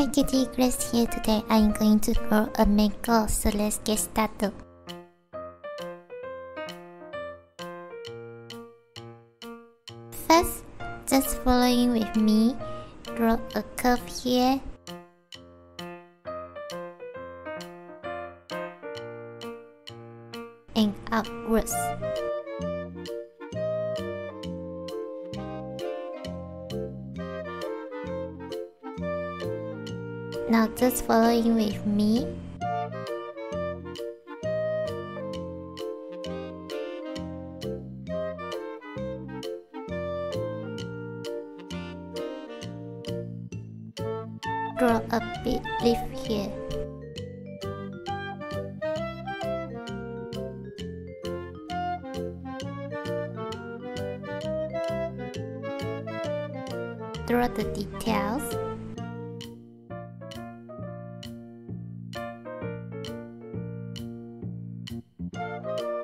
Hi Kitty, Grace here. Today I'm going to draw a mango, so let's get started. First, just following with me, draw a curve here. And outwards. Now just following with me. Draw a big leaf here. Draw the details.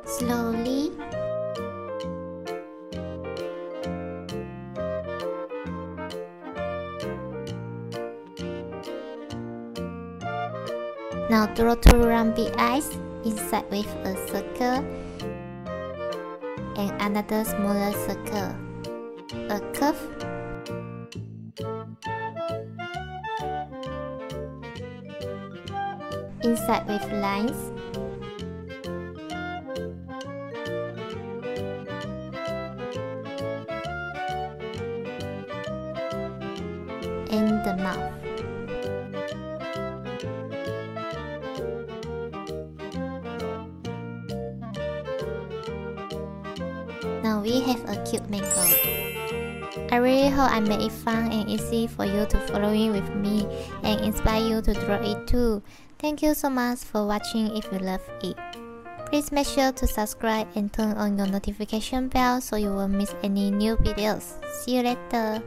Slowly. Now draw two round big eyes inside with a circle and another smaller circle. A curve. Inside with lines. And the mouth. Now we have a cute mango. I really hope I made it fun and easy for you to follow in with me and inspire you to draw it too. Thank you so much for watching. If you love it, please make sure to subscribe and turn on your notification bell so you won't miss any new videos. See you later.